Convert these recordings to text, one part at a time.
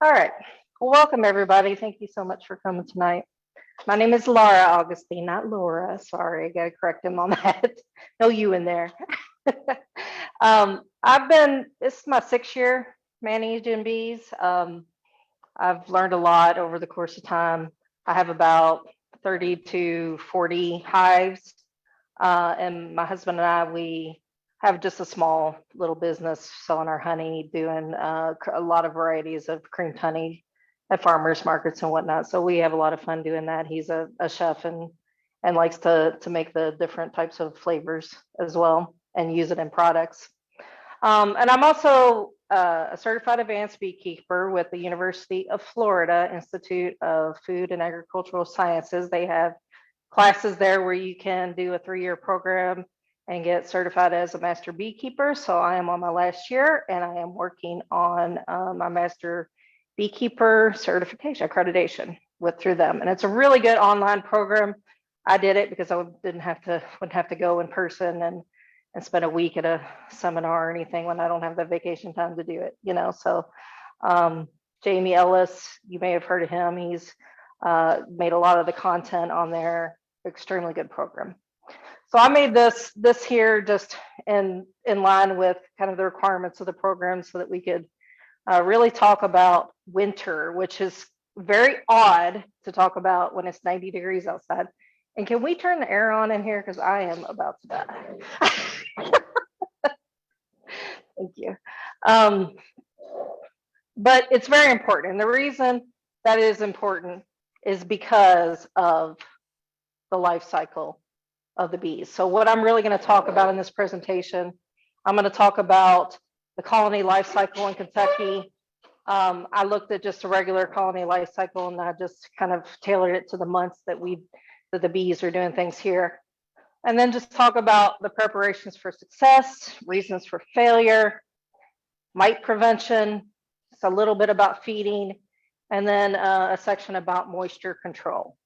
All right. Well, welcome everybody. Thank you so much for coming tonight. My name is Lara Augustine, not Laura. Sorry, I got to correct him on that. No you in there. This is my 6th year managing bees. I've learned a lot over the course of time. I have about 30 to 40 hives. And my husband and I, we have just a small little business selling our honey, doing a lot of varieties of creamed honey at farmers markets and whatnot. So we have a lot of fun doing that. He's a chef and likes to make the different types of flavors as well and use it in products. And I'm also a certified advanced beekeeper with the University of Florida Institute of Food and Agricultural Sciences. They have classes there where you can do a 3-year program and get certified as a master beekeeper. So I am on my last year and I am working on my master beekeeper certification accreditation through them. And it's a really good online program. I did it because I wouldn't have to go in person and spend a week at a seminar or anything when I don't have the vacation time to do it, you know. So Jamie Ellis, you may have heard of him. He's made a lot of the content on there. Extremely good program. So I made this here just in line with kind of the requirements of the program so that we could really talk about winter, which is very odd to talk about when it's 90 degrees outside. And can we turn the air on in here? Because I am about to die. Thank you. But it's very important. And the reason that is important is because of the life cycle of the bees. So what I'm really going to talk about in this presentation, I'm going to talk about the colony life cycle in Kentucky. I looked at just a regular colony life cycle and I just kind of tailored it to the months that the bees are doing things here. And then just talk about the preparations for success, reasons for failure, mite prevention, just a little bit about feeding, and then a section about moisture control.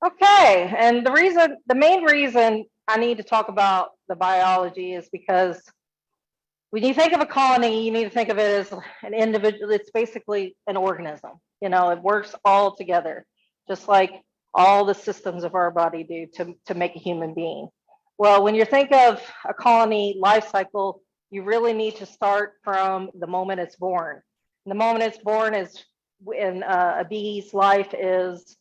Okay, and the main reason I need to talk about the biology is because when you think of a colony, you need to think of it as an individual. It's basically an organism. You know, it works all together, just like all the systems of our body do to make a human being. Well, when you think of a colony life cycle, you really need to start from the moment it's born. And the moment it's born is when a bee's life is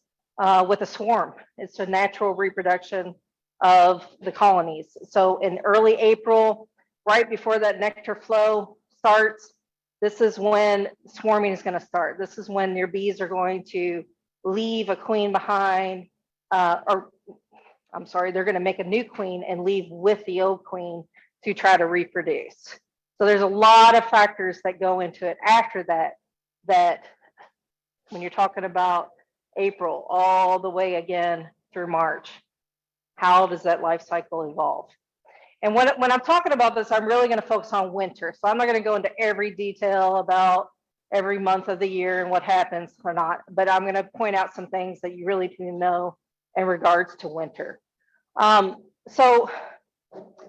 with a swarm. It's a natural reproduction of the colonies. So in early April, right before that nectar flow starts, this is when swarming is going to start. This is when your bees are going to leave a queen behind, they're going to make a new queen and leave with the old queen to try to reproduce. So there's a lot of factors that go into it after that when you're talking about April all the way again through March, how does that life cycle evolve? And when I'm talking about this, I'm really going to focus on winter. So I'm not going to go into every detail about every month of the year and what happens or not, but I'm going to point out some things that you really need to know in regards to winter. So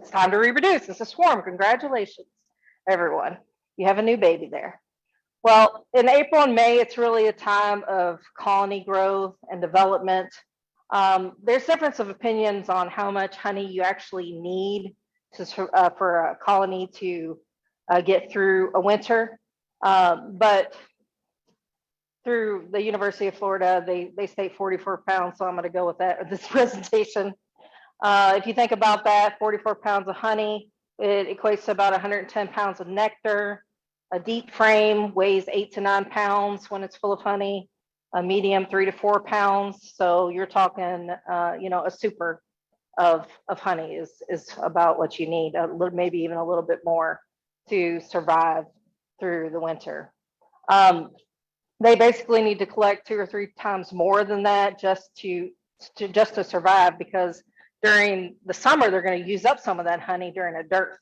it's time to reproduce. It's a swarm. Congratulations, everyone. You have a new baby there. Well, in April and May, it's really a time of colony growth and development. There's difference of opinions on how much honey you actually need for a colony to get through a winter. But through the University of Florida, they state 44 pounds, so I'm going to go with that with this presentation. If you think about that, 44 pounds of honey, it equates to about 110 pounds of nectar. A deep frame weighs 8 to 9 pounds when it's full of honey. A medium 3 to 4 pounds. So you're talking, a super of honey is about what you need, maybe even a little bit more to survive through the winter. They basically need to collect 2 or 3 times more than that just to survive, because during the summer they're going to use up some of that honey during a dearth.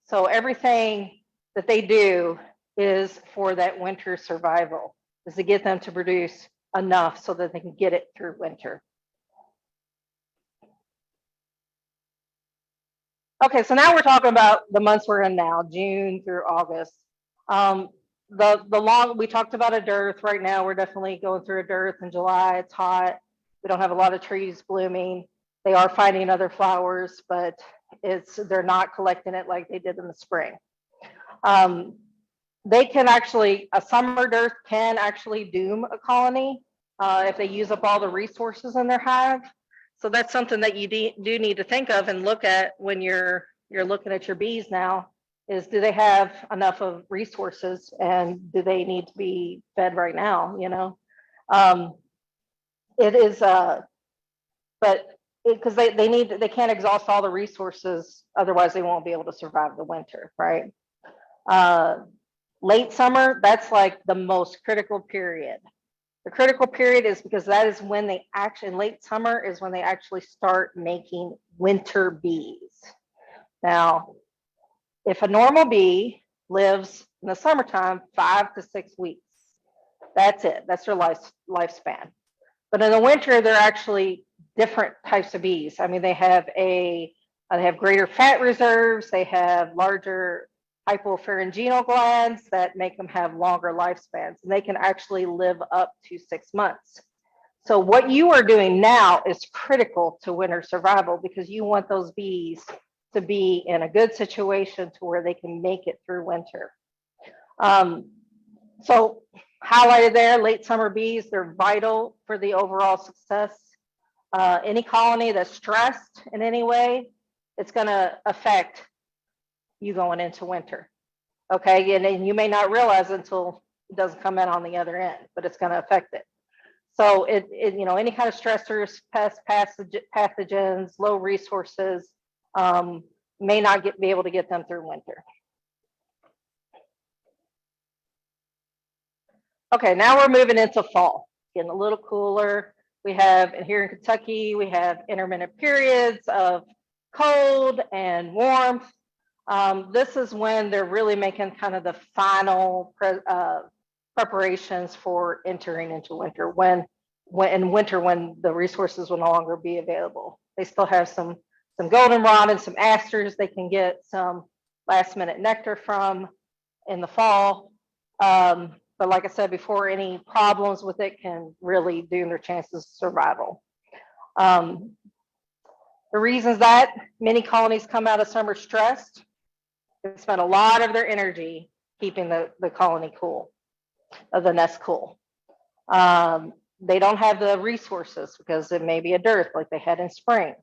So everything that they do is for that winter survival, is to get them to produce enough so that they can get it through winter. Okay, so now we're talking about the months we're in now, June through August. We talked about a dearth. Right now we're definitely going through a dearth in July. It's hot. We don't have a lot of trees blooming. They are finding other flowers, but they're not collecting it like they did in the spring. They can actually, a summer dearth can actually doom a colony if they use up all the resources in their hive. So that's something that you do need to think of and look at when you're looking at your bees now, is do they have enough of resources and do they need to be fed right now, you know? It is, but because they can't exhaust all the resources, otherwise they won't be able to survive the winter, right? Late summer, that's like the most critical period. The critical period is because that is when they actually, late summer is when they actually start making winter bees. Now, if a normal bee lives in the summertime 5 to 6 weeks, that's it. That's their lifespan. But in the winter, they're actually different types of bees. I mean, they have greater fat reserves. They have larger hypopharyngeal glands that make them have longer lifespans, and they can actually live up to 6 months. So what you are doing now is critical to winter survival, because you want those bees to be in a good situation to where they can make it through winter. So highlighted there, late summer bees, they're vital for the overall success. Any colony that's stressed in any way, it's going to affect you going into winter. Okay, and you may not realize until it doesn't come in on the other end, but it's going to affect it. So any kind of stressors, pathogens, low resources, may not be able to get them through winter. Okay, now we're moving into fall, getting a little cooler. We have, here in Kentucky, we have intermittent periods of cold and warmth. This is when they're really making kind of the final preparations for entering into winter, when the resources will no longer be available. They still have some goldenrod and some asters they can get some last minute nectar from in the fall. But like I said before, any problems with it can really doom their chances of survival. The reasons that many colonies come out of summer stressed, they spend a lot of their energy keeping the colony cool, the nest cool. They don't have the resources because it may be a dearth like they had in spring.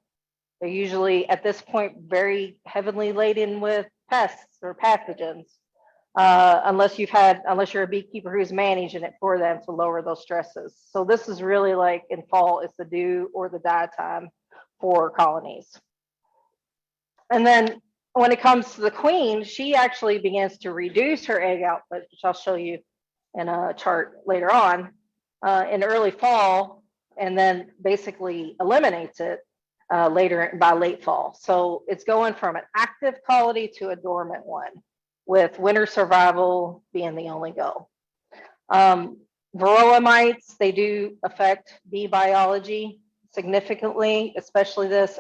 They're usually at this point very heavily laden with pests or pathogens, unless you're a beekeeper who's managing it for them to lower those stresses. So this is really like in fall, it's the do or the die time for colonies. And then when it comes to the queen, she actually begins to reduce her egg output, which I'll show you in a chart later on, in early fall, and then basically eliminates it by late fall. So it's going from an active colony to a dormant one, with winter survival being the only goal. Varroa mites, they do affect bee biology significantly, especially this,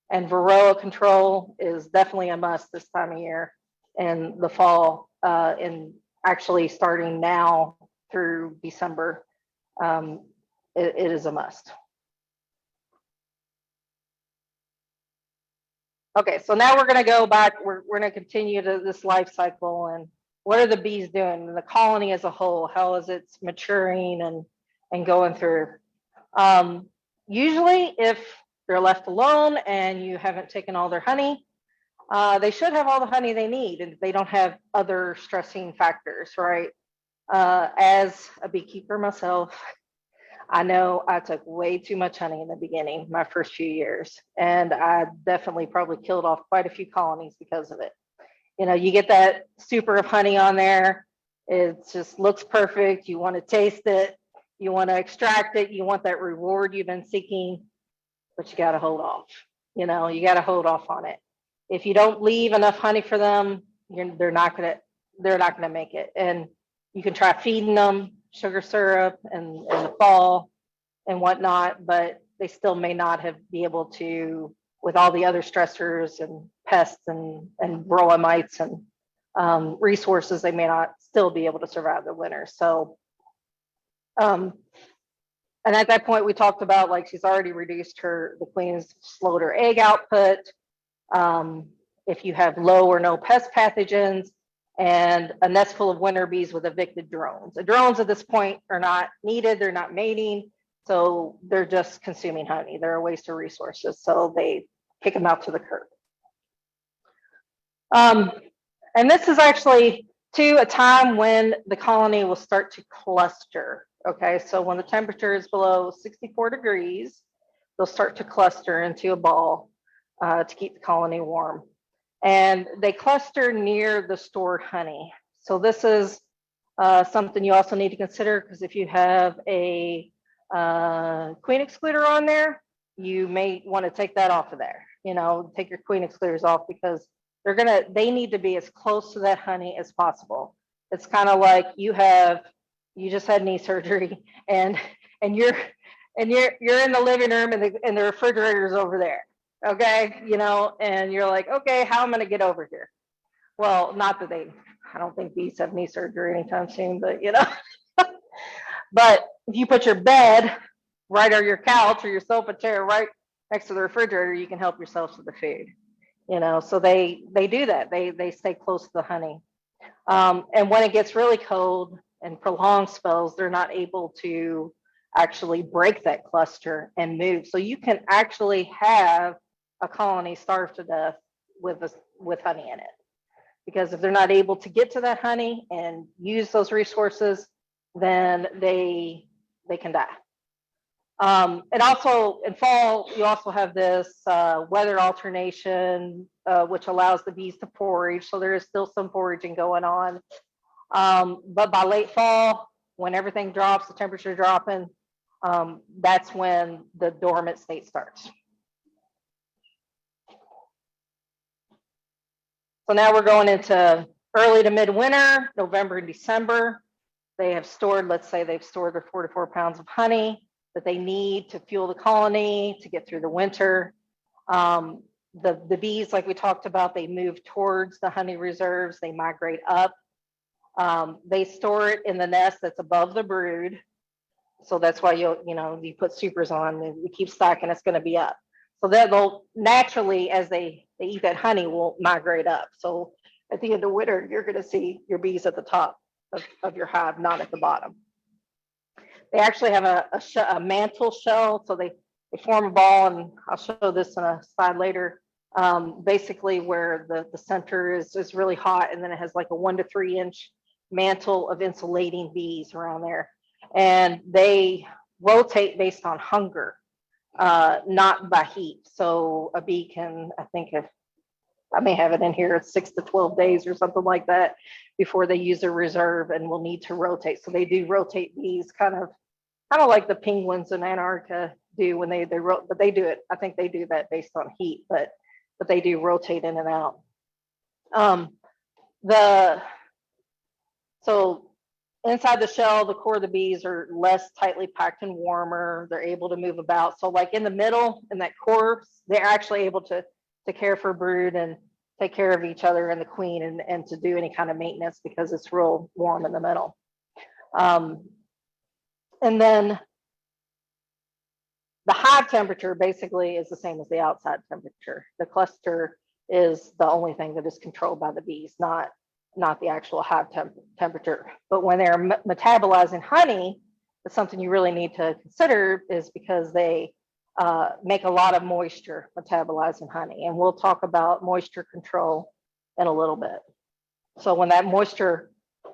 and Varroa control is definitely a must this time of year in the fall, and actually starting now through December, it is a must. Okay, so now we're going to go back. We're going to continue to this life cycle, and what are the bees doing? The colony as a whole, how is it maturing and going through? Usually, if they're left alone and you haven't taken all their honey, they should have all the honey they need, and they don't have other stressing factors, right? As a beekeeper myself, I know I took way too much honey in the beginning, my first few years, and I definitely probably killed off quite a few colonies because of it. You get that super of honey on there, it just looks perfect. You want to taste it, you want to extract it, you want that reward you've been seeking, but you got to hold off. You got to hold off on it. If you don't leave enough honey for them, they're not gonna make it. And you can try feeding them sugar syrup in the fall and whatnot, but they still may not be able to, with all the other stressors and pests and varroa mites and resources, they may not still be able to survive the winter. So, and at that point, we talked about like she's already reduced the queen's slowed her egg output. If you have low or no pest pathogens, and a nest full of winter bees with evicted drones. The drones at this point are not needed, they're not mating, so they're just consuming honey. They're a waste of resources, so they kick them out to the curb. And this is actually to a time when the colony will start to cluster. Okay, so when the temperature is below 64 degrees, they'll start to cluster into a ball to keep the colony warm. And they cluster near the stored honey. So this is something you also need to consider, because if you have a queen excluder on there, you may want to take that off of there. You know, take your queen excluders off, because they need to be as close to that honey as possible. It's kind of like you just had knee surgery and you're in the living room and the refrigerator's over there. Okay, you know, and you're like, okay, how am I gonna get over here? Well, not that I don't think bees have knee surgery anytime soon, but you know, but if you put your bed right, or your couch or your sofa chair right next to the refrigerator, you can help yourself to the food, you know. So they do that. They stay close to the honey. And when it gets really cold and prolonged spells, they're not able to actually break that cluster and move. So you can actually have a colony starve to death with honey in it, because if they're not able to get to that honey and use those resources, then they can die. And also in fall, you also have this weather alternation, which allows the bees to forage. So there is still some foraging going on. But by late fall, when everything drops, the temperature dropping, that's when the dormant state starts. So now we're going into early to midwinter, November and December. They have stored, let's say they've stored their 4 to 4 pounds of honey that they need to fuel the colony to get through the winter. The bees, like we talked about, they move towards the honey reserves, they migrate up. They store it in the nest that's above the brood. So that's why you put supers on and you keep stocking, it's gonna be up. So that they'll naturally, as they eat that honey, will migrate up. So at the end of winter, you're gonna see your bees at the top of your hive, not at the bottom. They actually have a mantle shell, so they form a ball, and I'll show this in a slide later, basically where the center is really hot, and then it has like a 1 to 3 inch mantle of insulating bees around there. And they rotate based on hunger, not by heat. So a bee can, I think I may have it in here, 6 to 12 days or something like that before they use a reserve and will need to rotate. So they do rotate bees, kind of like the penguins in Antarctica do when they but they do it. I think they do that based on heat, but they do rotate in and out. So inside the shell, the core of the bees are less tightly packed and warmer. They're able to move about. So like in the middle, in that core, they're actually able to care for brood and take care of each other and the queen and to do any kind of maintenance, because it's real warm in the middle. And then the hive temperature basically is the same as the outside temperature. The cluster is the only thing that is controlled by the bees, not the actual hive temperature. But when they're metabolizing honey, it's something you really need to consider, is because they make a lot of moisture metabolizing honey. And we'll talk about moisture control in a little bit. So when that moisture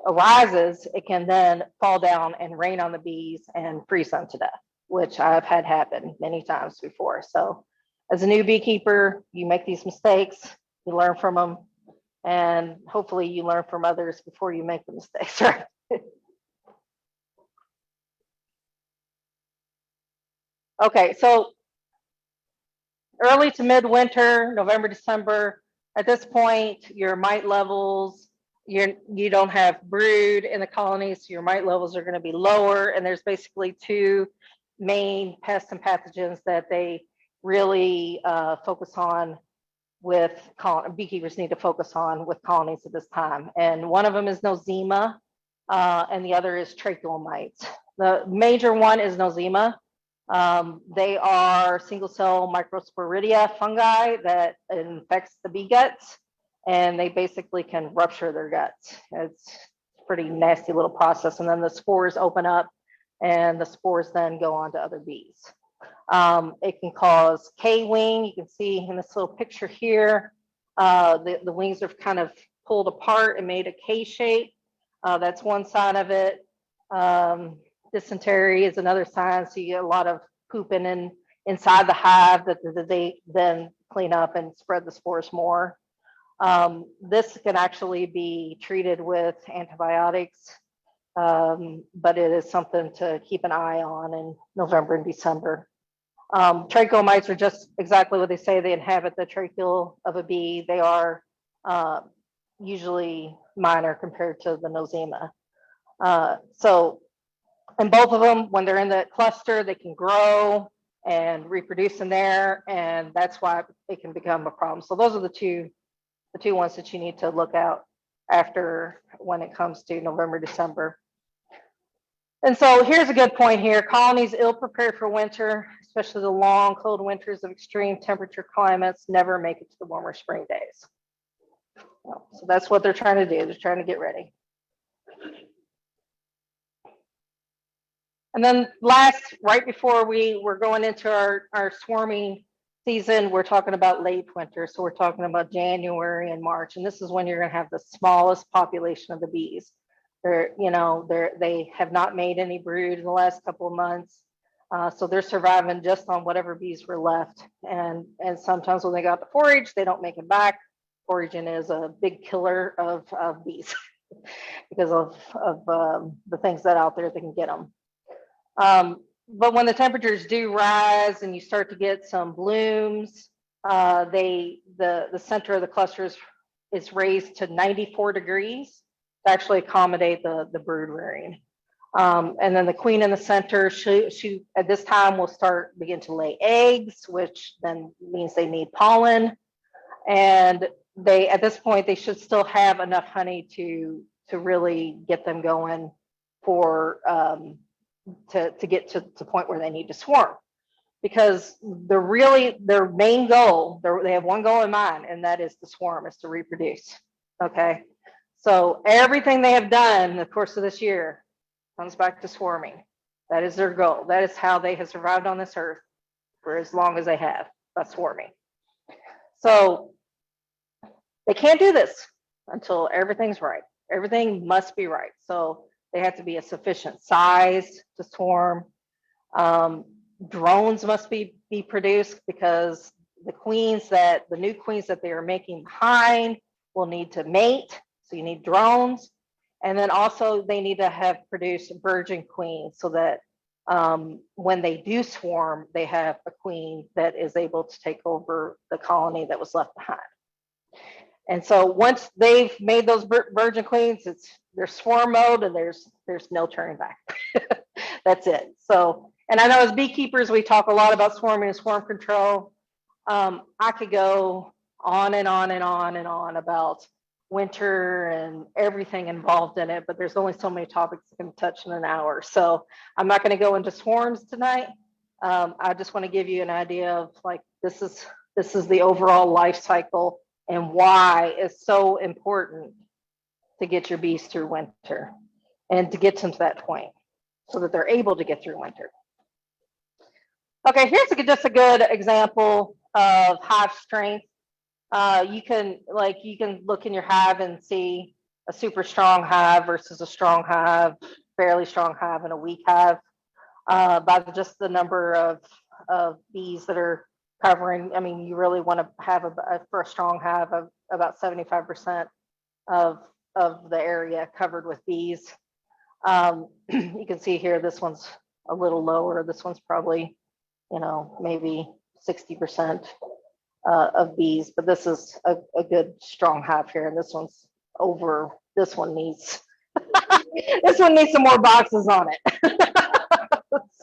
arises, it can then fall down and rain on the bees and freeze them to death, which I've had happen many times before. So as a new beekeeper, you make these mistakes, you learn from them, and hopefully you learn from others before you make the mistakes, right? Okay, so early to midwinter, November, December, at this point, your mite levels, you don't have brood in the colony, so your mite levels are going to be lower, and there's basically 2 main pests and pathogens that they really focus on with beekeepers need to focus on with colonies at this time. And one of them is nosema, and the other is tracheal mites. The major one is nosema. They are single cell microsporidia fungi that infects the bee guts, and they basically can rupture their guts. It's a pretty nasty little process, and then the spores open up, and the spores then go on to other bees. It can cause K-wing. You can see in this little picture here, the wings are kind of pulled apart and made a K shape. That's one sign of it. Dysentery is another sign. So you get a lot of pooping inside the hive that they then clean up and spread the spores more. This can actually be treated with antibiotics, but it is something to keep an eye on in November and December. Tracheal mites are just exactly what they say. They inhabit the tracheal of a bee. They are usually minor compared to the nosema. So in both of them, when they're in the cluster, they can grow and reproduce in there, and that's why it can become a problem. So those are the two ones that you need to look out after when it comes to November, December. And so here's a good point here. Colonies ill prepared for winter, especially the long, cold winters of extreme temperature climates, never make it to the warmer spring days. So that's what they're trying to do. They're trying to get ready. And then last, right before we're going into our swarming season, we're talking about late winter. So we're talking about January and March. And this is when you're going to have the smallest population of the bees. They have not made any brood in the last couple of months. So they're surviving just on whatever bees were left. And sometimes when they got to forage, they don't make it back. Foraging is a big killer of bees because of the things that out there that can get them. But when the temperatures do rise and you start to get some blooms, the center of the cluster is raised to 94 degrees to actually accommodate the brood rearing. And then the queen in the center, she at this time will begin to lay eggs, which then means they need pollen. And at this point, they should still have enough honey to really get them going for to get to the point where they need to swarm. Because their main goal, they have one goal in mind, and that is to swarm, is to reproduce. Okay. So everything they have done in the course of this year comes back to swarming. That is their goal. That is how they have survived on this earth for as long as they have, by swarming. So they can't do this until everything's right. Everything must be right. So they have to be a sufficient size to swarm. Drones must be produced because the new queens that they are making behind will need to mate. So you need drones. And then also they need to have produced virgin queens so that when they do swarm, they have a queen that is able to take over the colony that was left behind. And so once they've made those virgin queens, there's swarm mode and there's no turning back. That's it. So, and I know as beekeepers, we talk a lot about swarming and swarm control. I could go on and on and on and on about winter and everything involved in it, but there's only so many topics I can touch in an hour. So I'm not going to go into swarms tonight. I just want to give you an idea of like, this is the overall life cycle and why it's so important to get your bees through winter and to get them to that point so that they're able to get through winter. Okay, here's just a good example of hive strength. You can look in your hive and see a super strong hive versus a strong hive, fairly strong hive, and a weak hive by just the number of bees that are covering. I mean, you really want to have for a strong hive of about 75% of the area covered with bees. You can see here, this one's a little lower. This one's probably, maybe 60% of bees, but this is a good strong hive here. And this one's over, this one needs, this one needs some more boxes on it.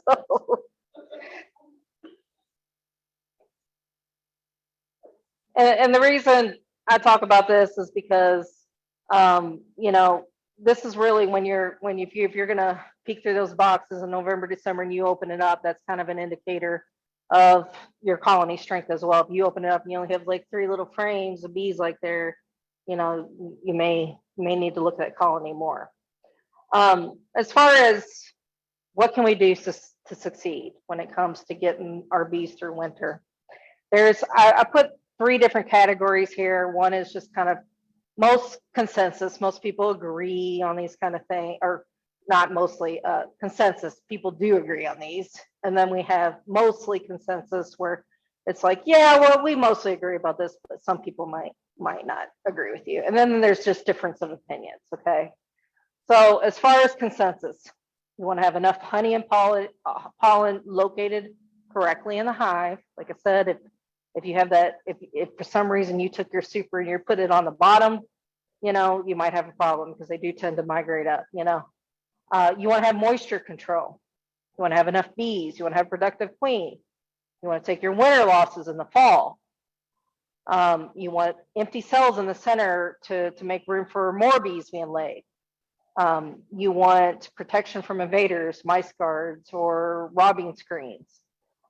So, And the reason I talk about this is because, you know, this is really when if you're gonna peek through those boxes in November, December, and you open it up, that's kind of an indicator of your colony strength as well. If you open it up and you only have like 3 little frames of bees like there, you know, you may need to look at colony more. As far as what can we do to succeed when it comes to getting our bees through winter, I put 3 different categories here. One is just kind of most consensus. Most people agree on these kind of things, or not mostly, consensus. People do agree on these. And then we have mostly consensus where it's like, yeah, well, we mostly agree about this, but some people might not agree with you. And then there's just difference of opinions, okay? So as far as consensus, you want to have enough honey and pollen located correctly in the hive. Like I said, if you have that, if for some reason you took your super and you put it on the bottom, you know, you might have a problem because they do tend to migrate up, you know. You want to have moisture control. You want to have enough bees. You want to have productive queen. You want to take your winter losses in the fall. You want empty cells in the center to make room for more bees being laid. You want protection from invaders, mice guards, or robbing screens.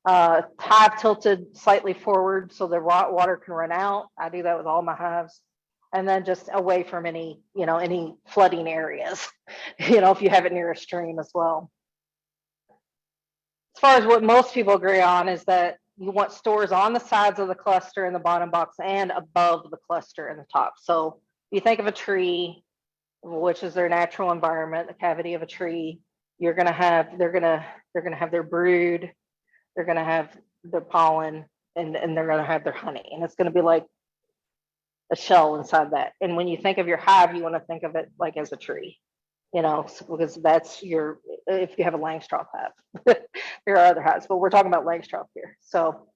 Hive tilted slightly forward so the water can run out. I do that with all my hives. And then just away from any, you know, any flooding areas, you know, if you have it near a stream as well. As far as what most people agree on is that you want stores on the sides of the cluster in the bottom box and above the cluster in the top. So if you think of a tree, which is their natural environment, the cavity of a tree, they're gonna have their brood, they're gonna have their pollen, and they're gonna have their honey, and it's gonna be like a shell inside that. And when you think of your hive, you want to think of it like as a tree, you know, because that's your, if you have a Langstroth hive. There are other hives, but we're talking about Langstroth here. So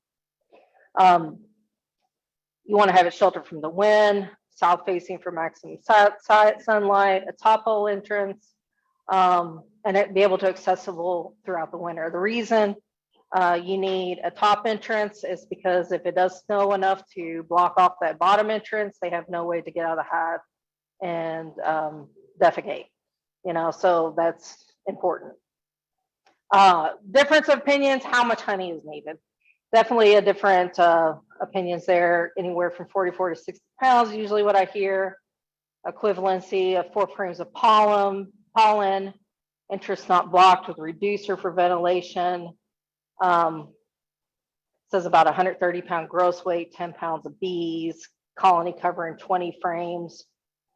you want to have it sheltered from the wind, south facing for maximum sunlight, a top hole entrance, and it be able to accessible throughout the winter. The reason you need a top entrance is because if it does snow enough to block off that bottom entrance, they have no way to get out of the hive and defecate, you know, so that's important. Difference of opinions, how much honey is needed. Definitely a different opinions there, anywhere from 44 to 60 pounds, usually what I hear. Equivalency of 4 frames of pollen, interest not blocked with reducer for ventilation. Says about 130-pound gross weight, 10 pounds of bees, colony covering 20 frames,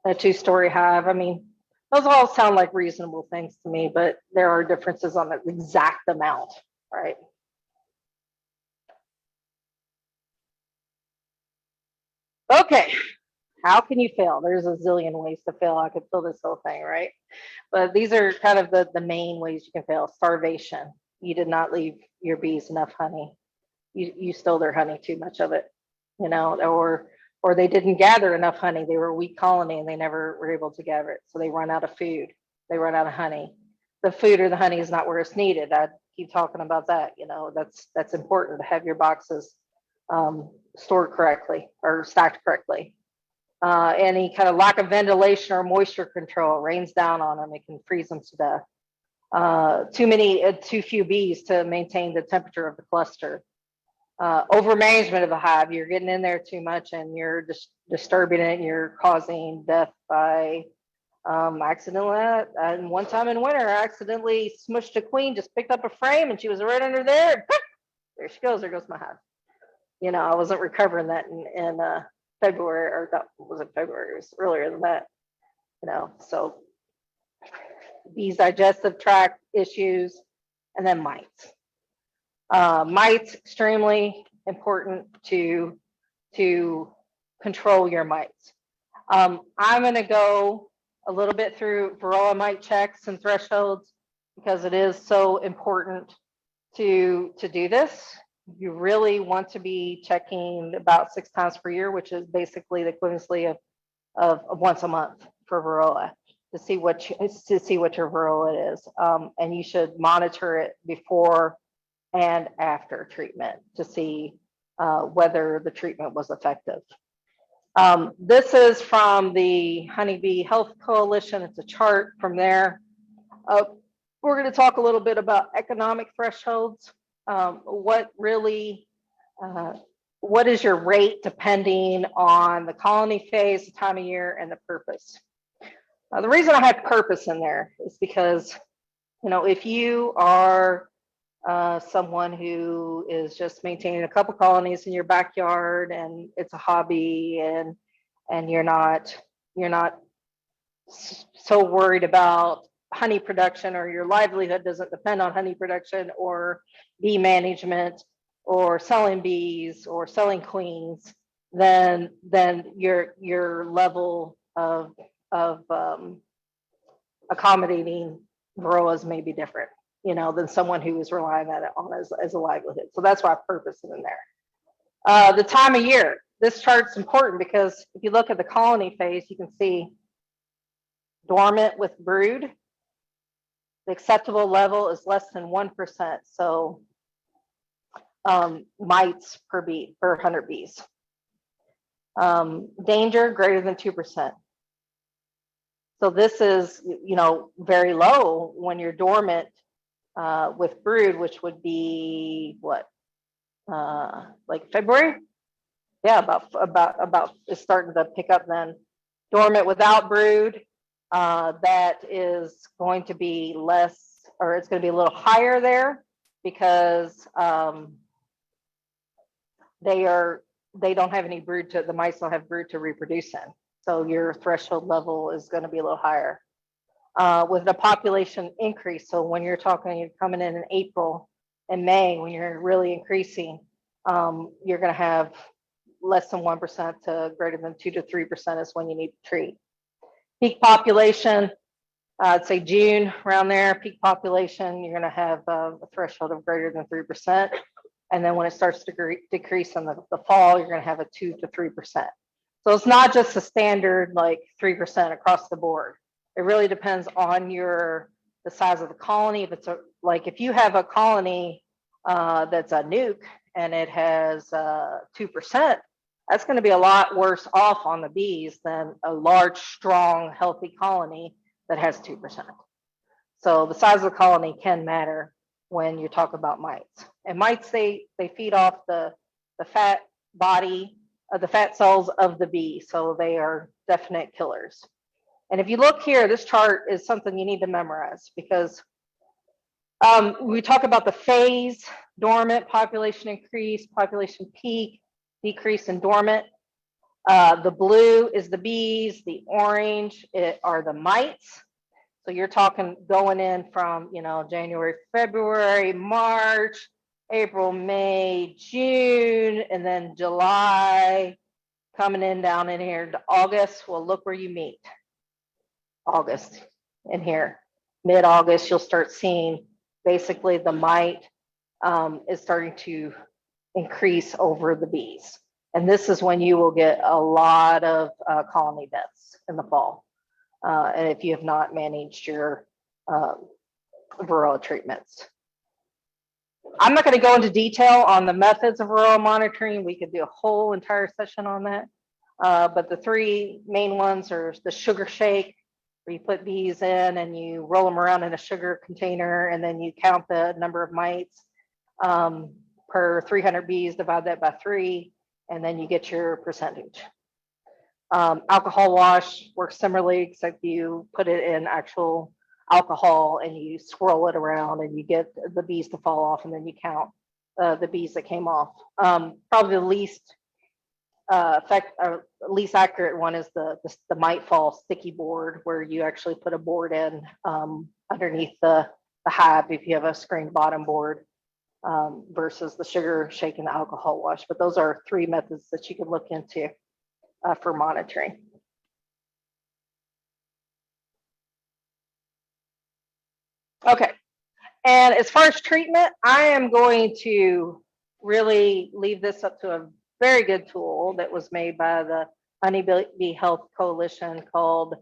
a 2-story hive. I mean, those all sound like reasonable things to me, but there are differences on the exact amount, right? Okay, how can you fail? There's a zillion ways to fail. I could fill this whole thing, right? But these are kind of the main ways you can fail. Starvation. You did not leave your bees enough honey. You stole their honey, too much of it, you know, or they didn't gather enough honey. They were a weak colony and they never were able to gather it. So they run out of food. They run out of honey. The food or the honey is not where it's needed. I keep talking about that. You know, that's important to have your boxes stored correctly or stacked correctly. Any kind of lack of ventilation or moisture control rains down on them. It can freeze them to death. Too few bees to maintain the temperature of the cluster. Over management of the hive, you're getting in there too much and you're just disturbing it and you're causing death by accidentally. And one time in winter, I accidentally smushed a queen, just picked up a frame and she was right under there. And there she goes, there goes my hive. You know, I wasn't recovering that in February, or that wasn't February, it was earlier than that, you know. So bees digestive tract issues, and then mites. Mites, extremely important to control your mites. I'm going to go a little bit through varroa mite checks and thresholds because it is so important to do this. You really want to be checking about 6 times per year, which is basically the equivalency of once a month for varroa to see what your varroa is, and you should monitor it before and after treatment to see whether the treatment was effective. This is from the Honeybee Health Coalition. It's a chart from there. We're going to talk a little bit about economic thresholds. What is your rate depending on the colony phase, the time of year, and the purpose? The reason I have purpose in there is because, if you are someone who is just maintaining a couple colonies in your backyard and it's a hobby, and you're not so worried about honey production, or your livelihood doesn't depend on honey production or bee management or selling bees or selling queens, then your level of accommodating varroas may be different, than someone who is relying on it as a livelihood. So that's why I purpose it in there. The time of year. This chart's important because if you look at the colony phase, you can see dormant with brood. The acceptable level is less than 1%. So mites per 100 bees. Danger greater than 2%. So this is, very low when you're dormant with brood, which would be what, like February? Yeah, about it's starting to pick up then. Dormant without brood, that is going to be less, or it's going to be a little higher there because they don't have any brood the mice don't have brood to reproduce in. So your threshold level is going to be a little higher. With the population increase, so when you're coming in April and May, when you're really increasing, you're going to have less than 1% to greater than 2 to 3% is when you need to treat. Peak population, I'd say June, around there, peak population, you're going to have a threshold of greater than 3%. And then when it starts to decrease in the fall, you're going to have a 2 to 3%. So it's not just a standard like 3% across the board. It really depends on the size of the colony. If you have a colony that's a nuke and it has 2%, that's going to be a lot worse off on the bees than a large, strong, healthy colony that has 2%. So the size of the colony can matter when you talk about mites. And mites, they feed off the fat body, the fat cells of the bee. So they are definite killers. And if you look here, this chart is something you need to memorize because we talk about the phase, dormant, population increase, population peak, decrease in dormant. The blue is the bees, the orange are the mites. So you're talking going in from, January, February, March, April, May, June, and then July, coming in down in here to August. Well, look where you meet. August in here. Mid-August, you'll start seeing basically the mite is starting to increase over the bees. And this is when you will get a lot of colony deaths in the fall. And if you have not managed your varroa treatments. I'm not going to go into detail on the methods of varroa monitoring. We could do a whole entire session on that. But the three main ones are the sugar shake, where you put bees in and you roll them around in a sugar container, and then you count the number of mites per 300 bees, divide that by 3, and then you get your percentage. Alcohol wash works similarly, except you put it in actual alcohol and you swirl it around and you get the bees to fall off, and then you count the bees that came off. Probably the least least accurate one is the mite fall sticky board, where you actually put a board in underneath the hive if you have a screened bottom board, versus the sugar shake and the alcohol wash. But those are 3 methods that you can look into for monitoring. Okay, and as far as treatment, I am going to really leave this up to a very good tool that was made by the Honeybee Health Coalition called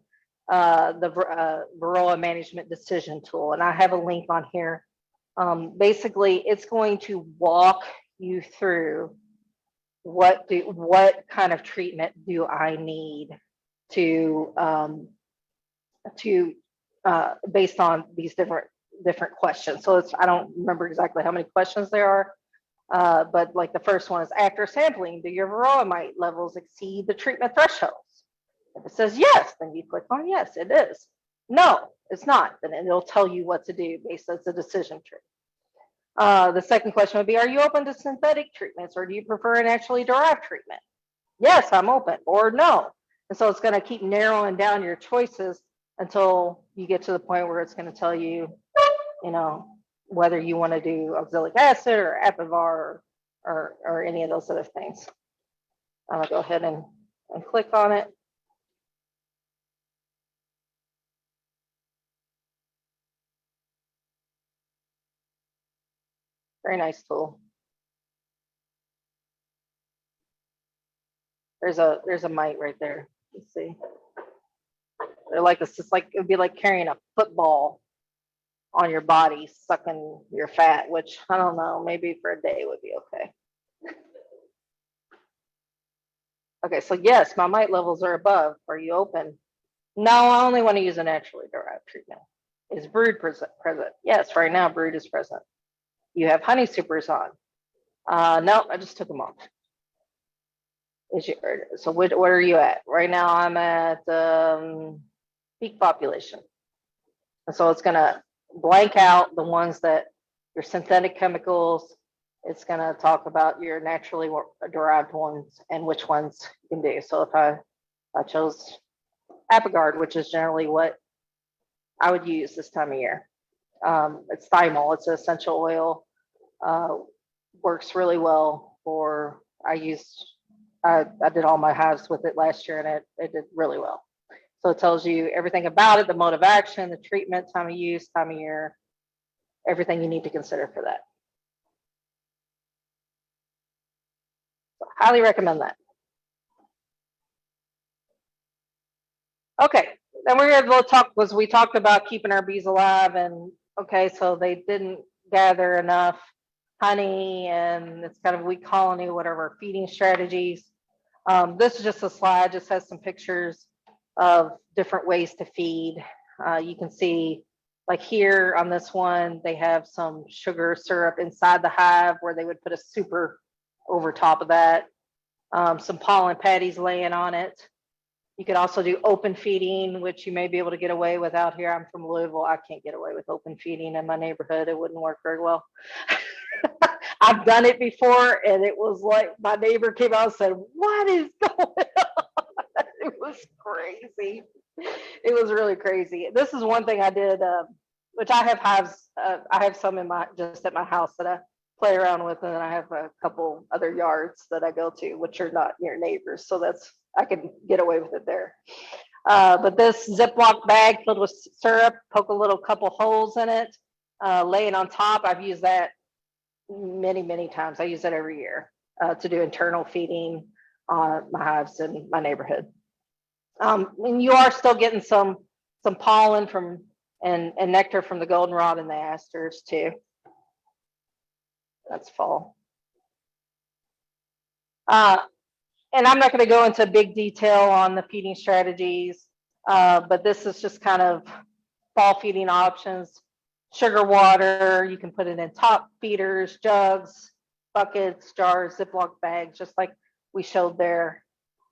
the Varroa Management Decision Tool. And I have a link on here. Basically, it's going to walk you through what kind of treatment do I need to based on these different questions. So I don't remember exactly how many questions there are, but like the first one is, after sampling, do your varroa levels exceed the treatment thresholds? If it says yes, then you click on yes, it is. No, it's not. Then it'll tell you what to do based on the decision tree. The second question would be, are you open to synthetic treatments, or do you prefer a naturally derived treatment? Yes, I'm open, or no. And so it's going to keep narrowing down your choices until you get to the point where it's going to tell you, whether you want to do oxalic acid or Apivar or any of those other things. I'm going to go ahead and click on it. Very nice tool. There's a mite right there. Let's see. They're like this. It's like, it would be like carrying a football on your body, sucking your fat, which I don't know, maybe for a day would be okay. Okay, so yes, my mite levels are above. Are you open? No, I only want to use a naturally derived treatment. Is brood present? Yes, right now brood is present. You have honey supers on. No, I just took them off. So what are you at? Right now I'm at peak population. And so it's gonna blank out the ones that your synthetic chemicals. It's gonna talk about your naturally derived ones and which ones you can do. So if I chose Apigard, which is generally what I would use this time of year. It's thymol, it's an essential oil, works really well for, I did all my hives with it last year, and it did really well. So it tells you everything about it, the mode of action, the treatment, time of use, time of year, everything you need to consider for that. So highly recommend that. Okay, then we're going to we talked about keeping our bees alive, and okay, so they didn't gather enough honey, and it's kind of a weak colony, whatever, feeding strategies. This is just a slide, just has some pictures of different ways to feed. You can see, like here on this one, they have some sugar syrup inside the hive where they would put a super over top of that. Some pollen patties laying on it. You could also do open feeding, which you may be able to get away with out here. I'm from Louisville. I can't get away with open feeding in my neighborhood. It wouldn't work very well. I've done it before, and it was like my neighbor came out and said, "What is going on?" It was crazy. It was really crazy. This is one thing I did, which I have hives. I have some just at my house that I play around with, and then I have a couple other yards that I go to, which are not near neighbors. So I can get away with it there. But this Ziploc bag filled with syrup, poke a little couple holes in it, lay it on top. I've used that many times. I use it every year to do internal feeding on my hives in my neighborhood. And you are still getting some pollen from and nectar from the goldenrod and the asters too. That's fall. And I'm not going to go into big detail on the feeding strategies, but this is just kind of fall feeding options. Sugar water, you can put it in top feeders, jugs, buckets, jars, Ziploc bags, just like we showed there.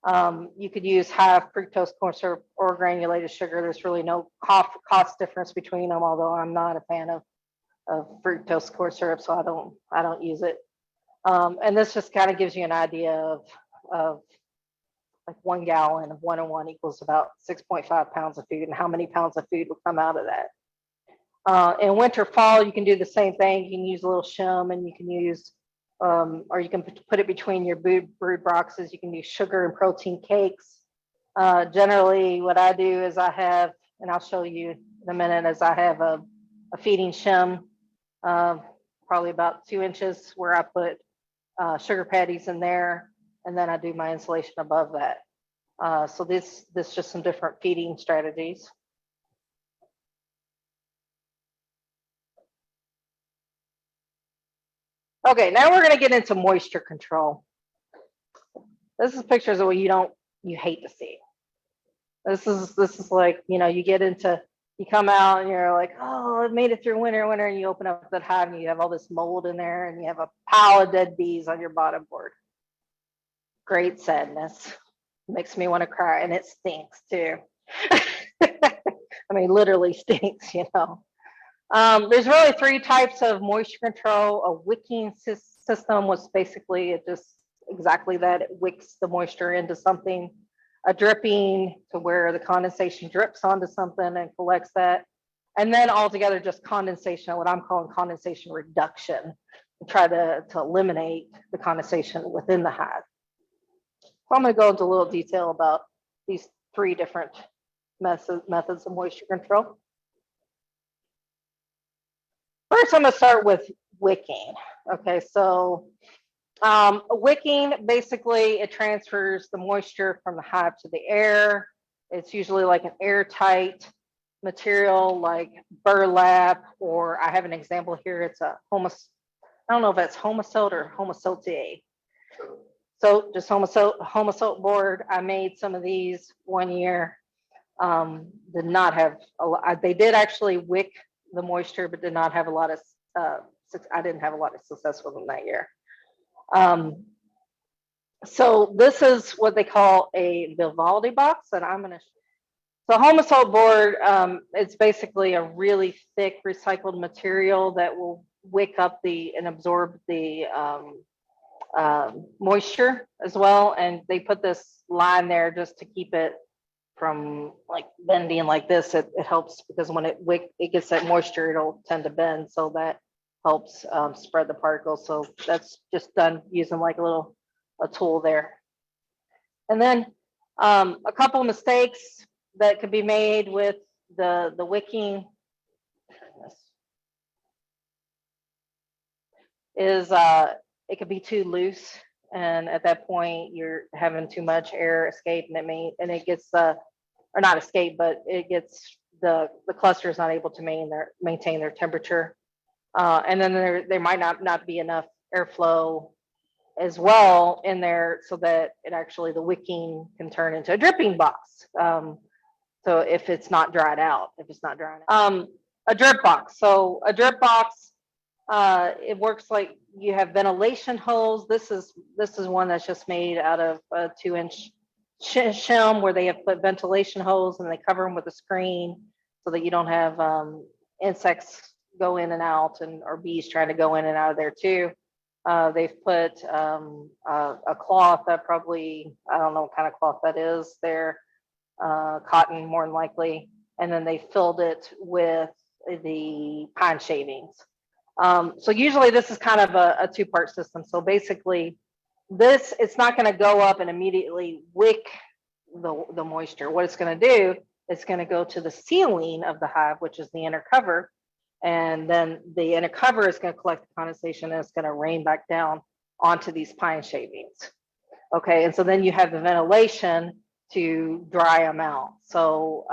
You could use half fructose corn syrup or granulated sugar. There's really no cost difference between them, although I'm not a fan of fructose corn syrup, so I don't use it. And this just kind of gives you an idea of like 1 gallon of 101 equals about 6.5 pounds of food, and how many pounds of food will come out of that. In winter, fall, you can do the same thing. You can use a little shim, and you can use, or you can put it between your brood boxes. You can use sugar and protein cakes. Generally, what I do is I have, and I'll show you in a minute, is I have a feeding shim, probably about 2 inches, where I put sugar patties in there, and then I do my insulation above that. So this just some different feeding strategies. Okay, now we're going to get into moisture control. This is pictures of what you hate to see. This is like, you get into, you come out and you're like, oh, it made it through winter, and you open up that hive and you have all this mold in there and you have a pile of dead bees on your bottom board. Great sadness. Makes me want to cry, and it stinks too. I mean, literally stinks, There's really three types of moisture control. A wicking system was basically it just exactly that. It wicks the moisture into something. A dripping, to where the condensation drips onto something and collects that. And then altogether just condensation, what I'm calling condensation reduction, to try to eliminate the condensation within the hive. So I'm going to go into a little detail about these three different methods of moisture control. First, I'm going to start with wicking. Okay, so wicking, basically, it transfers the moisture from the hive to the air. It's usually like an airtight material like burlap, or I have an example here. It's I don't know if that's Homosote or Homosote. So just Homosote board. I made some of these one year. Did not have a lot. They did actually wick the moisture, but did not have a lot of. I didn't have a lot of success with them that year. So this is what they call a Vivaldi box, and I'm going to. So Homosote board, it's basically a really thick recycled material that will wick up and absorb the moisture as well. And they put this line there just to keep it from like bending like this. It helps because when it gets that moisture, it'll tend to bend. So that helps spread the particles. So that's just done using like a tool there. And then a couple of mistakes that could be made with the wicking is it could be too loose, and at that point you're having too much air escape, and it gets or not escape, but it gets the cluster is not able to maintain their temperature, and then there might not be enough airflow as well in there, so that the wicking can turn into a dripping box. So if it's not dried out, a drip box. So a drip box, it works like you have ventilation holes. This is one that's just made out of a 2-inch shim where they have put ventilation holes and they cover them with a screen so that you don't have insects go in and out or bees trying to go in and out of there too. They've put a cloth that probably, I don't know what kind of cloth that is there, cotton more than likely, and then they filled it with the pine shavings. So usually this is kind of a two-part system. So basically it's not going to go up and immediately wick the moisture. What it's going to do, it's going to go to the ceiling of the hive, which is the inner cover. And then the inner cover is going to collect the condensation and it's going to rain back down onto these pine shavings. Okay, and so then you have the ventilation to dry them out. So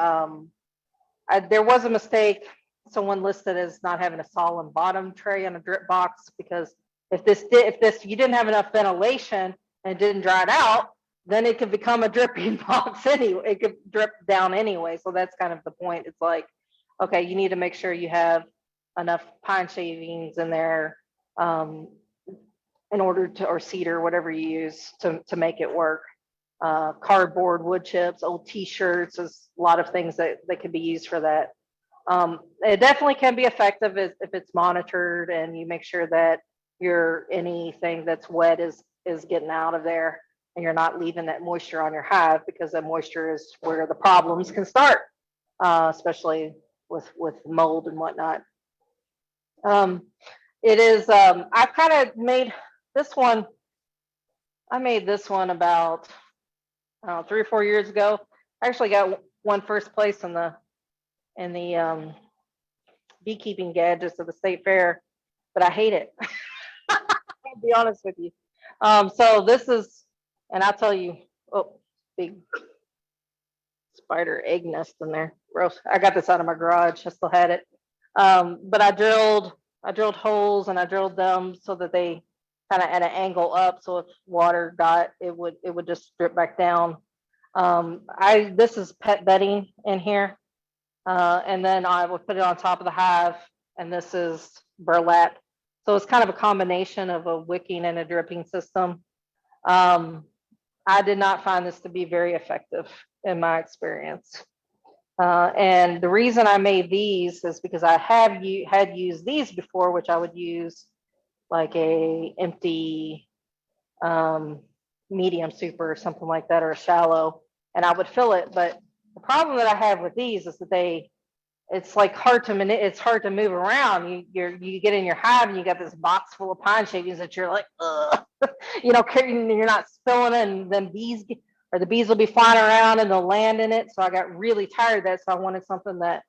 there was a mistake. Someone listed as not having a solid bottom tray on a drip box, because if you didn't have enough ventilation and it didn't dry it out, then it could become a dripping box anyway. It could drip down anyway. So that's kind of the point. It's like, okay, you need to make sure you have enough pine shavings in there in order to, or cedar, whatever you use to make it work. Cardboard, wood chips, old t-shirts, there's a lot of things that can be used for that. It definitely can be effective if it's monitored and you make sure that anything that's wet is getting out of there and you're not leaving that moisture on your hive, because that moisture is where the problems can start, especially with mold and whatnot. It is, I've kind of made this one, I made this one about 3 or 4 years ago. I actually won first place in the beekeeping gadgets of the state fair, but I hate it. I'll be honest with you. So this is, and I'll tell you, oh, big spider egg nest in there. Gross. I got this out of my garage. I still had it. But I drilled holes and I drilled them so that they kind of at an angle up, so if water got, it would just drip back down. This is pet bedding in here, and then I would put it on top of the hive, and this is burlap. So it's kind of a combination of a wicking and a dripping system. I did not find this to be very effective in my experience. And the reason I made these is because I had used these before, which I would use like a empty medium super or something like that, or a shallow, and I would fill it. But the problem that I have with these is that it's like it's hard to move around. You get in your hive and you got this box full of pine shavings that you're like, ugh. You know, you're not spilling it, and then the bees will be flying around and they'll land in it. So I got really tired of that. So I wanted something that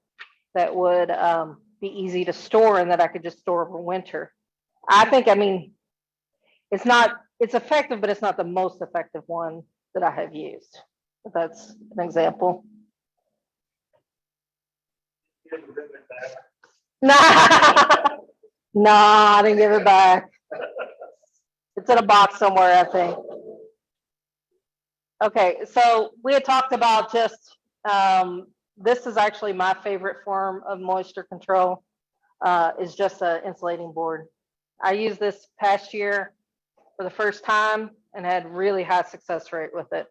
would be easy to store and that I could just store over winter. I mean, it's effective, but it's not the most effective one that I have used. If that's an example. Nah, I didn't give it back. It's in a box somewhere, I think. Okay, so we had talked about just, this is actually my favorite form of moisture control, is just an insulating board. I used this past year for the first time and had really high success rate with it.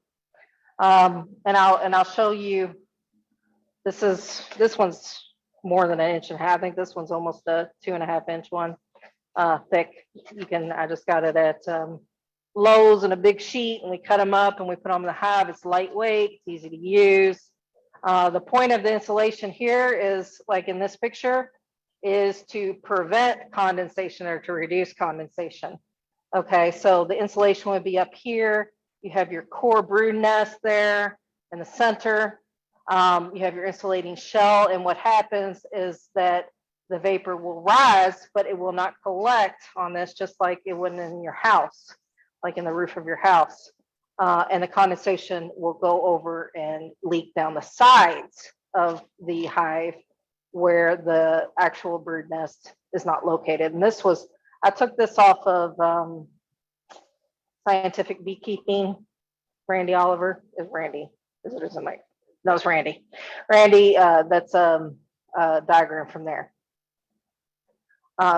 And I'll show you, this one's more than 1.5 inches. I think this one's almost a 2.5 inch one, thick. I just got it at Lowe's in a big sheet, and we cut them up and we put them in the hive. It's lightweight, it's easy to use. The point of the insulation here is, like in this picture, is to prevent condensation or to reduce condensation. Okay, so the insulation would be up here. You have your core brood nest there in the center. You have your insulating shell, and what happens is that the vapor will rise, but it will not collect on this, just like it wouldn't in your house, like in the roof of your house. And the condensation will go over and leak down the sides of the hive where the actual brood nest is not located. And I took this off of Scientific Beekeeping. Randy Oliver is Randy. Is it Mike? No, it's Randy. Randy, that's a diagram from there.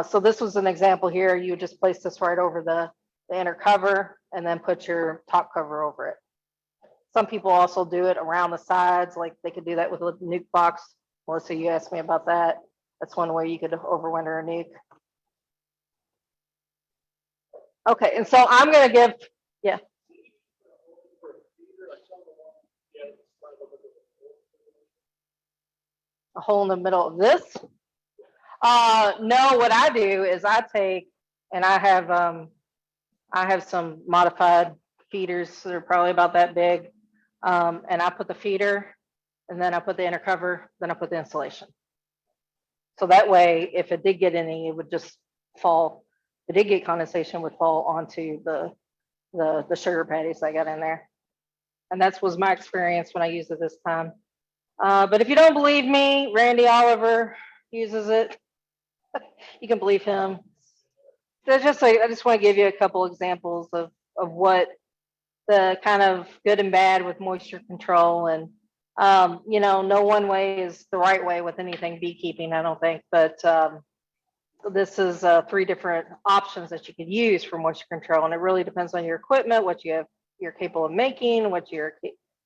So this was an example here. You just place this right over the inner cover and then put your top cover over it. Some people also do it around the sides, like they could do that with a nuke box. Melissa, you asked me about that. That's one way you could overwinter a nuke. Okay, and so I'm going to give, yeah. A hole in the middle of this? No, what I do is I take, and I have some modified feeders that are probably about that big, and I put the feeder, and then I put the inner cover, then I put the insulation. So that way, if it did get any, it would just fall. If it did get condensation, it would fall onto the sugar patties I got in there. And that was my experience when I used it this time. But if you don't believe me, Randy Oliver uses it. You can believe him. So I just want to give you a couple examples of what the kind of good and bad with moisture control. And, you know, no one way is the right way with anything beekeeping, I don't think. But this is 3 different options that you could use for moisture control. And it really depends on your equipment, what you're capable of making, what you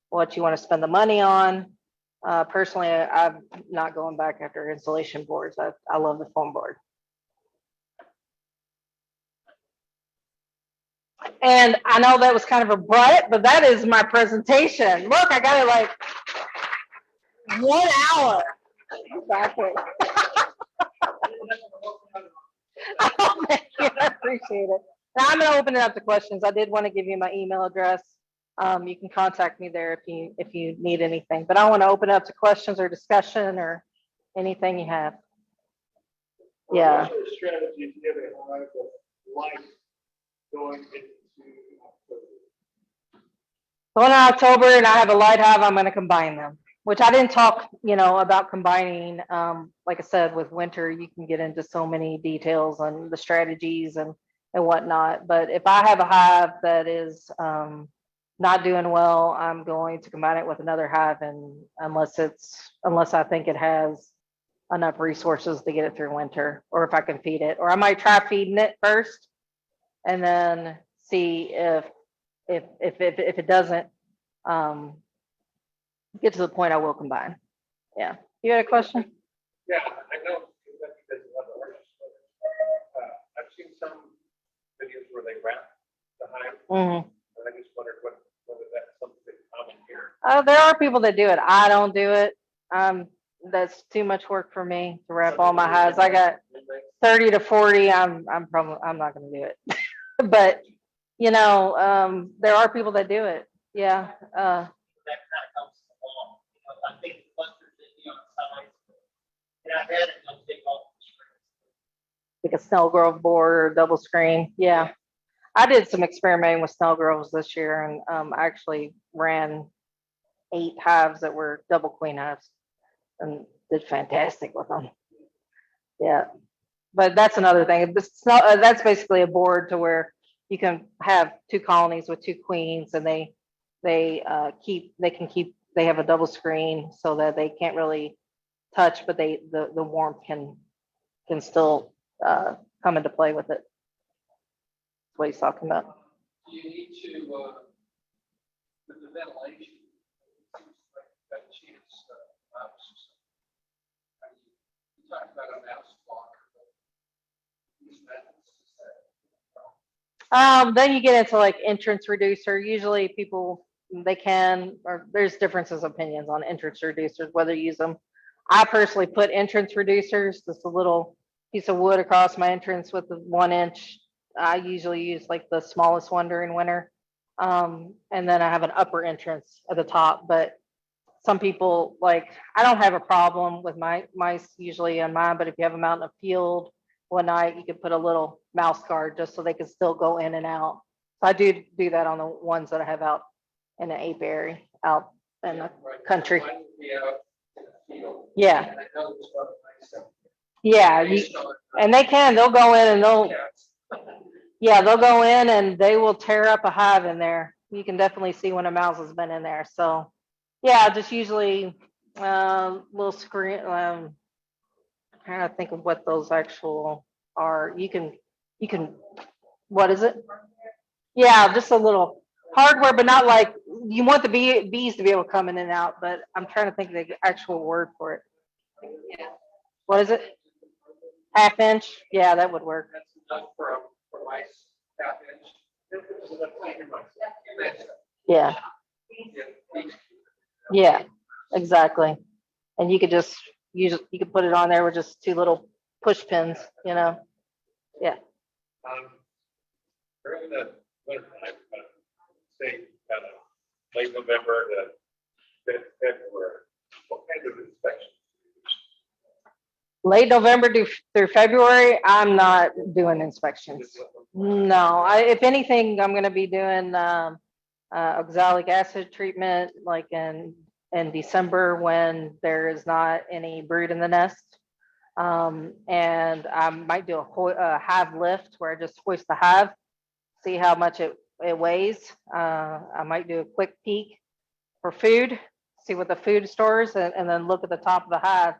want to spend the money on. Personally, I'm not going back after insulation boards. I love the foam board. And I know that was kind of abrupt, but that is my presentation. Look, I got it like 1 hour. Exactly. Oh, thank you. I appreciate it. Now I'm going to open it up to questions. I did want to give you my email address. You can contact me there if you need anything, but I want to open it up to questions or discussion or anything you have. Yeah. What strategy do you have a hive of light going into October? Going in October, and I have a light hive, I'm going to combine them, which I didn't talk, about combining. Like I said, with winter, you can get into so many details on the strategies and and whatnot. But if I have a hive that is not doing well, I'm going to combine it with another hive, and unless I think it has enough resources to get it through winter, or if I can feed it, or I might try feeding it first and then see if it doesn't get to the point, I will combine. Yeah. You had a question? Yeah, I know because of other artists. I've seen some videos where they wrap the hive, Mhm. and I just wondered whether that's something common here. There are people that do it. I don't do it. That's too much work for me to wrap all my hives. I got 30 to 40. I'm not going to do it. But there are people that do it. Yeah. That kind of comes along. I think the clusters that on sides. And I bet it don't take off the screen. Like a Snell Grove board or double screen. Yeah. I did some experimenting with Snell Groves this year, and I actually ran 8 hives that were double queen hives and did fantastic with them. Yeah. But that's another thing. That's basically a board to where you can have 2 colonies with 2 queens, and they have a double screen so that they can't really touch, but the warmth can still come into play with it. That's what he's talking about. Do you need to, with the ventilation, it seems like that chance, you talked about a mouse blocker, but these methods is that. Then you get into like entrance reducer. Usually people, there's differences of opinions on entrance reducers, whether you use them. I personally put entrance reducers, just a little piece of wood across my entrance with the 1 inch. I usually use like the smallest one during winter. And then I have an upper entrance at the top, but some people I don't have a problem with my mice usually on mine, but if you have them out in a field one night, you could put a little mouse guard just so they can still go in and out. So I do that on the ones that I have out in the apiary out in the country. Yeah. Yeah. And they'll go in and they'll go in and they will tear up a hive in there. You can definitely see when a mouse has been in there. So yeah, just usually little screen. I'm trying to think of what those actual are. You can, what is it? Yeah, just a little hardware, but not like you want the bees to be able to come in and out. But I'm trying to think of the actual word for it. What is it? 1/2 inch? Yeah, that would work. That's enough for mice, 1/2 inch. Yeah. Yeah, exactly. And you could just you could put it on there with just 2 little push pins, Yeah. During the winter time, say late November to February, what kind of inspections? Late November through February, I'm not doing inspections. No, if anything, I'm going to be doing oxalic acid treatment like in December when there is not any brood in the nest. And I might do a hive lift where I just hoist the hive, see how much it weighs. I might do a quick peek for food, see what the food stores, and then look at the top of the hive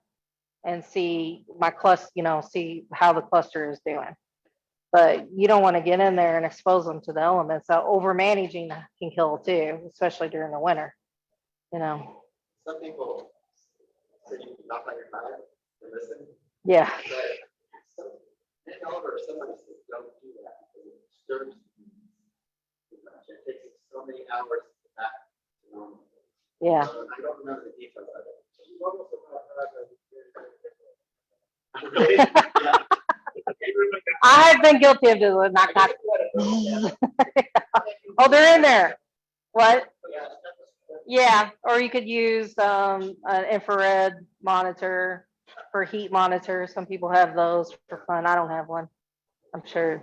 and see my cluster, see how the cluster is doing. But you don't want to get in there and expose them to the elements. So over managing can kill too, especially during the winter. Some people say you can knock on your hive and listen. Yeah. However, somebody says don't do that because it disturbs you too much. It takes so many hours to get back to normal. Yeah. I don't remember the details of it. I have been guilty of doing knock knock. Oh, they're in there. What? Yeah, or you could use an infrared monitor for heat monitor. Some people have those for fun. I don't have one. I'm sure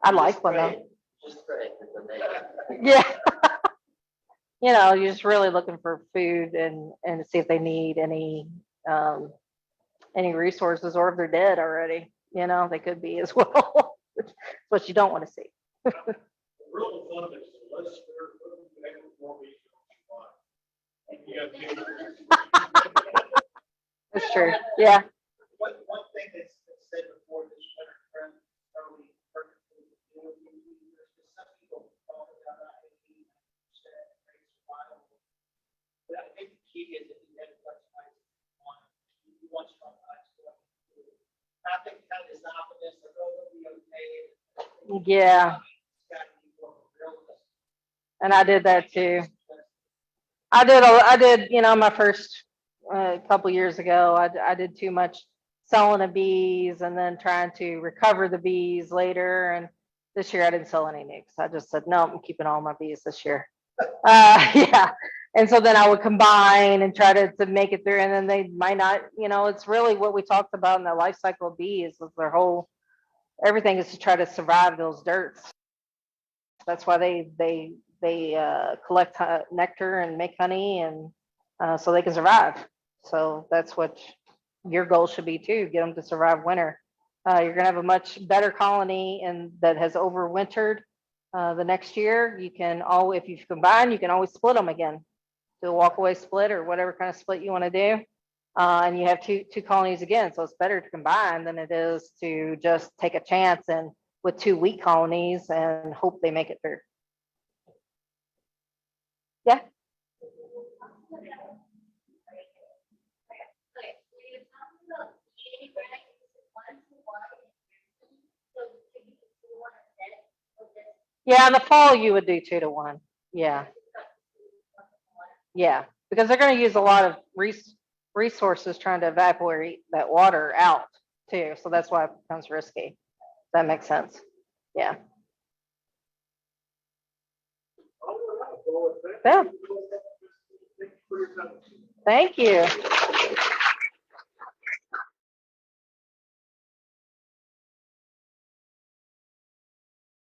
I like one though. Just spray. Yeah. You're just really looking for food and see if they need any resources, or if they're dead already. They could be as well. what you don't want to see. The rule of thumb is the less square foot you have, the more weeds you want. You have to- That's true. Yeah. One thing that's said before this winter trend, are we perfectly doing there's some people talk about that 80% rates wild. But I think the key is if you have much nice one, you want strong nice one. I think kind of this optimist, like, oh, it'll be okay. Yeah. It's gotta be more realistic. And I did that too. I did, my first couple years ago, I did too much selling of bees and then trying to recover the bees later. And this year I didn't sell any nukes. I just said, no, I'm keeping all my bees this year. Yeah. And so then I would combine and try to make it through. And then they might not, it's really what we talked about in the life cycle of bees is their whole, everything is to try to survive those dirts. That's why they collect nectar and make honey, and so they can survive. So that's what your goal should be too, get them to survive winter. You're gonna have a much better colony and that has overwintered the next year. You can always, if you combine, you can always split them again, do a walkaway split or whatever kind of split you want to do. And you have two colonies again. So it's better to combine than it is to just take a chance and with 2 weak colonies and hope they make it through. Yeah. Yeah, in the fall you would do 2 to 1. Yeah. Yeah, because they're going to use a lot of resources trying to evaporate that water out too. So that's why it becomes risky. That makes sense. Yeah. Yeah. Thank you.